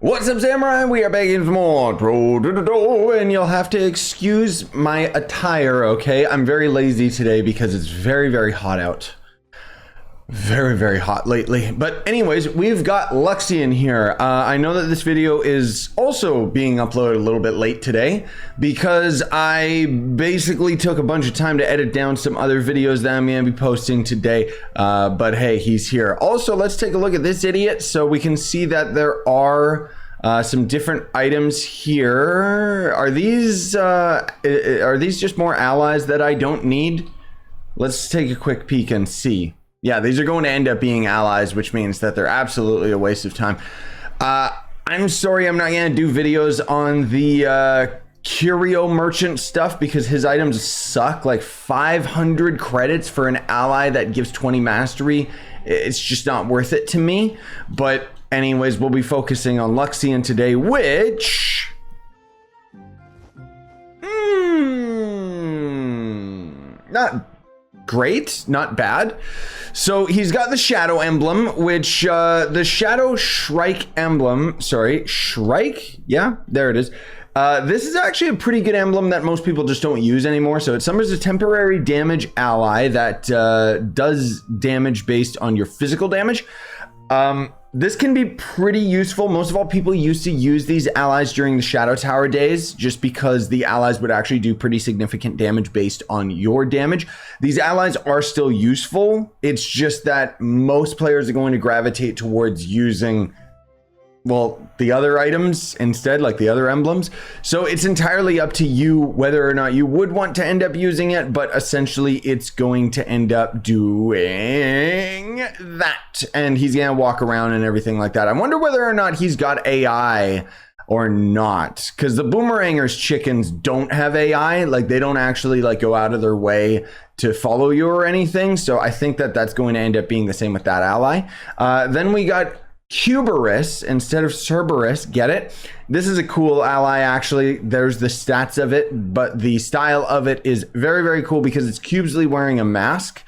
What's up, Samurai? We are back in some more Trove, and you'll have to excuse my attire, okay? I'm very lazy today because it's very, very hot out. Very hot lately. But anyways, we've got Luxion here. I know that this video is also being uploaded a little bit late today because I basically took a bunch of time to edit down some other videos that I'm going to be posting today. But hey, he's here. Also, let's take a look at this idiot so we can see that there are some different items here. Are these just more allies that I don't need? Let's take a quick peek and see. Yeah, these are going to end up being allies, which means that they're absolutely a waste of time. I'm sorry I'm not going to do videos on the curio merchant stuff because his items suck. Like 500 credits for an ally that gives 20 mastery. It's just not worth it to me. But anyways, we'll be focusing on Luxion today, which... not great, not bad. So he's got the shadow emblem, which the shadow Shrike emblem, Shrike, yeah, there it is. This is actually a pretty good emblem that most people just don't use anymore. So it summons a temporary damage ally that does damage based on your physical damage. This can be pretty useful. Most of all, people used to use these allies during the Shadow Tower days just because the allies would actually do pretty significant damage based on your damage. These allies are still useful. It's just that most players are going to gravitate towards using, well, the other items instead, like the other emblems. So it's entirely up to you whether or not you would want to end up using it, but essentially it's going to end up doing that. And he's gonna walk around and everything like that. I wonder whether or not he's got AI or not, because the Boomeranger's chickens don't have AI. Like they don't actually like go out of their way to follow you or anything. So I think that that's going to end up being the same with that ally. Then we got Cuberus instead of Cerberus. Get it? This is a cool ally, actually. There's the stats of it, but the style of it is very cool because it's Cubesley wearing a mask.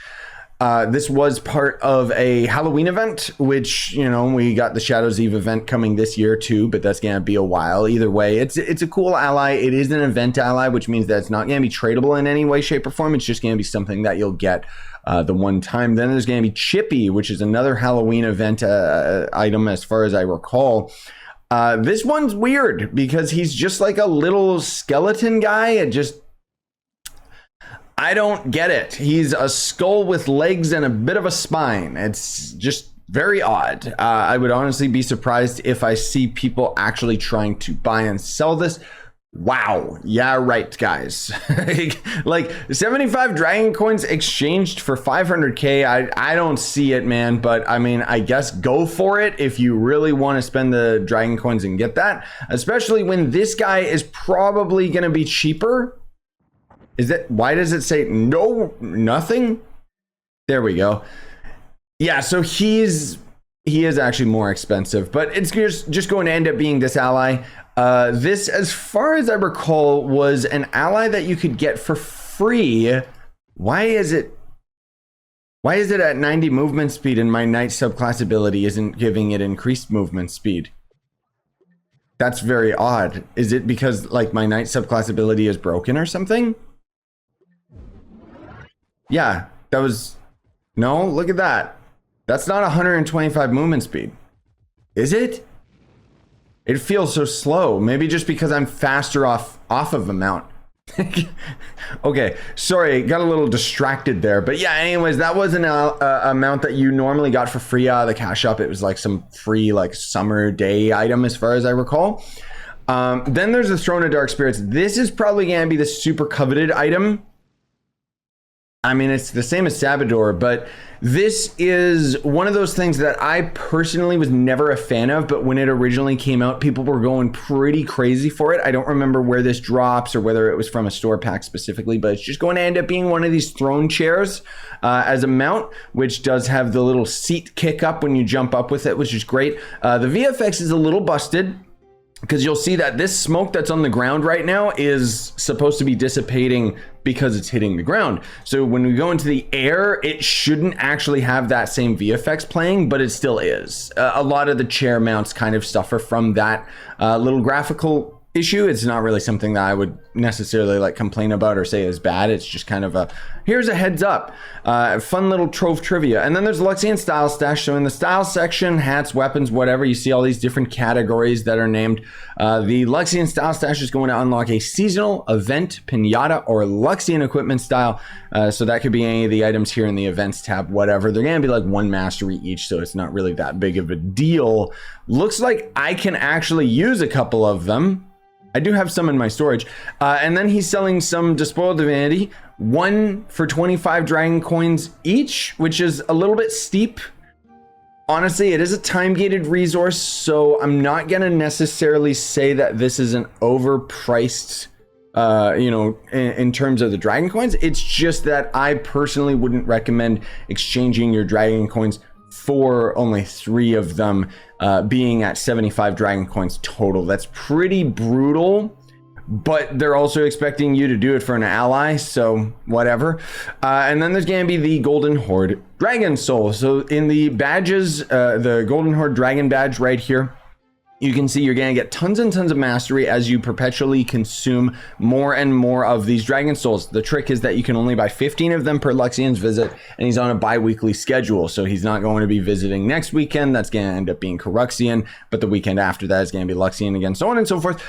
This was part of a Halloween event, which, you know, we got the Shadows Eve event coming this year too, but that's gonna be a while. Either way, it's a cool ally. It is an event ally, which means that it's not gonna be tradable in any way, shape, or form. It's just gonna be something that you'll get the one time. Then there's going to be Chippy, which is another Halloween event item as far as I recall. This one's weird because he's just like a little skeleton guy. I don't get it. He's a skull with legs and a bit of a spine. It's just very odd. I would honestly be surprised if I see people actually trying to buy and sell this. Wow. Yeah, right, guys. Like 75 dragon coins exchanged for 500k. I don't see it, man. But I mean, I guess go for it if you really want to spend the dragon coins and get that, especially when this guy is probably going to be cheaper. Why does it say nothing? There we go. Yeah, so he is actually more expensive, but it's just going to end up being this ally. This, as far as I recall, was an ally that you could get for free. Why is it at 90 movement speed and my knight subclass ability isn't giving it increased movement speed? That's very odd. Is it because like my knight subclass ability is broken or something? Yeah, that was... No, look at that. That's not 125 movement speed. Is it? It feels so slow. Maybe just because I'm faster off of the mount. Okay, sorry, got a little distracted there. But yeah, anyways, that was an amount that you normally got for free out of the cash shop. It was like some free like summer day item as far as I recall. Then there's the Throne of Dark Spirits. This is probably going to be the super coveted item. I mean, it's the same as Sabaddar, but this is one of those things that I personally was never a fan of, but when it originally came out, people were going pretty crazy for it. I don't remember where this drops or whether it was from a store pack specifically, but it's just going to end up being one of these throne chairs as a mount, which does have the little seat kick up when you jump up with it, which is great. The VFX is a little busted. because you'll see that this smoke that's on the ground right now is supposed to be dissipating because it's hitting the ground. So when we go into the air, it shouldn't actually have that same VFX playing, but it still is. A lot of the chair mounts kind of suffer from that little graphical issue. It's not really something that I would necessarily like complain about or say is bad. It's just kind of a, here's a heads up. Fun little Trove trivia. And then there's Luxion style stash. So in the style section, hats, weapons, whatever, you see all these different categories that are named. The Luxion style stash is going to unlock a seasonal, event, pinata, or Luxion equipment style. So that could be any of the items here in the events tab, whatever. They're going to be like 1 mastery each, so it's not really that big of a deal. Looks like I can actually use a couple of them. I do have some in my storage. And then he's selling some Despoiled Divinity, 1 for 25 dragon coins each, which is a little bit steep. Honestly, it is a time-gated resource, so I'm not going to necessarily say that this is an overpriced, you know, in terms of the dragon coins. It's just that I personally wouldn't recommend exchanging your dragon coins for only 3 of them, being at 75 dragon coins total. That's pretty brutal, but they're also expecting you to do it for an ally, so whatever. And then there's going to be the Golden Hoard Dragon Soul. So in the badges, the Golden Hoard Dragon badge right here, you can see you're going to get tons and tons of mastery as you perpetually consume more and more of these dragon souls. The trick is that you can only buy 15 of them per Luxion's visit, and he's on a bi-weekly schedule, so he's not going to be visiting next weekend. That's going to end up being Curuxian, but the weekend after that is going to be Luxion again, so on and so forth.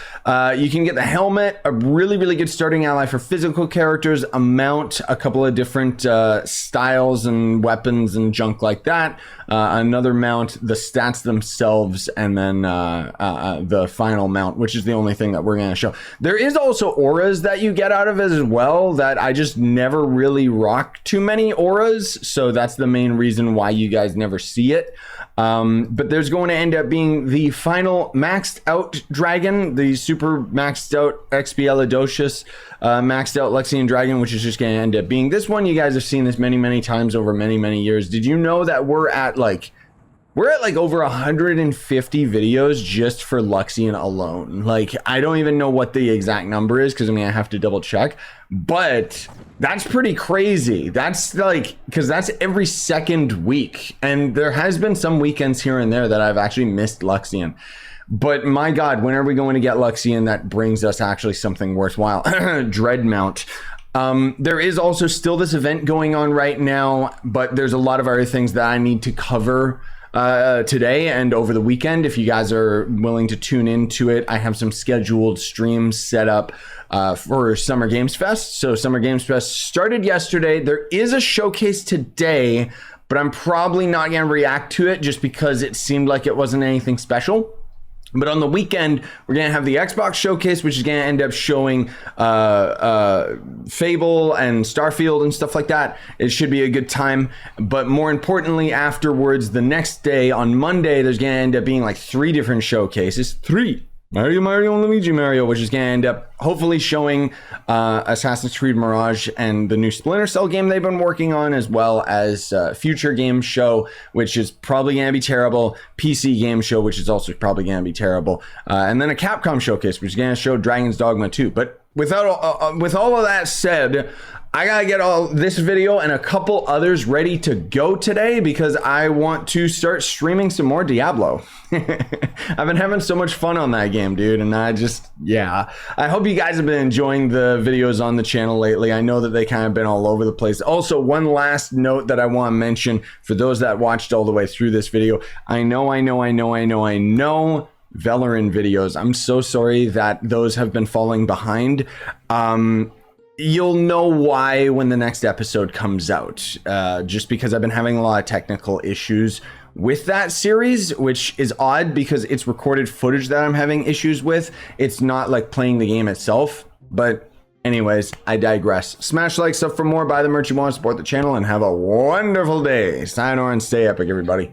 You can get the helmet, a really, really good starting ally for physical characters, a mount, a couple of different styles and weapons and junk like that. Another mount, the stats themselves, and then the final mount, which is the only thing that we're going to show. There is also auras that you get out of it as well, that I just never really rock too many auras, so that's the main reason why you guys never see it. But there's going to end up being the final maxed out dragon, the super maxed out Expialidocious maxed out Luxion dragon, which is just going to end up being this one. You guys have seen this many, many times over many, many years. Did you know that we're at like over 150 videos just for Luxion alone? Like, I don't even know what the exact number is, because I mean, I have to double check, but that's pretty crazy. That's like, because that's every second week, and there has been some weekends here and there that I've actually missed Luxion. But my God, when are we going to get Luxion that brings us actually something worthwhile? Dreadmount. There is also still this event going on right now, but there's a lot of other things that I need to cover today and over the weekend. If you guys are willing to tune into it, I have some scheduled streams set up for Summer Games Fest. So Summer Games Fest started yesterday. There is a showcase today, but I'm probably not going to react to it just because it seemed like it wasn't anything special. But on the weekend, we're going to have the Xbox showcase, which is going to end up showing Fable and Starfield and stuff like that. It should be a good time. But more importantly, afterwards, the next day on Monday, there's going to end up being like 3 different showcases. 3. Mario, and Luigi Mario, which is going to end up hopefully showing Assassin's Creed Mirage and the new Splinter Cell game they've been working on, as well as Future Game Show, which is probably going to be terrible, PC Game Show, which is also probably going to be terrible, and then a Capcom showcase, which is going to show Dragon's Dogma 2. But with all of that said, I gotta get all this video and a couple others ready to go today, because I want to start streaming some more Diablo. I've been having so much fun on that game, dude, and I hope you guys have been enjoying the videos on the channel lately. I know that they kind of been all over the place. Also, one last note that I want to mention for those that watched all the way through this video. I know Valorant videos, I'm so sorry that those have been falling behind. You'll know why when the next episode comes out, just because I've been having a lot of technical issues with that series, which is odd because it's recorded footage that I'm having issues with. It's not like playing the game itself. But anyways, I digress. Smash like, sub for more, buy the merch you want, support the channel, and have a wonderful day. Sayonara and stay epic, everybody.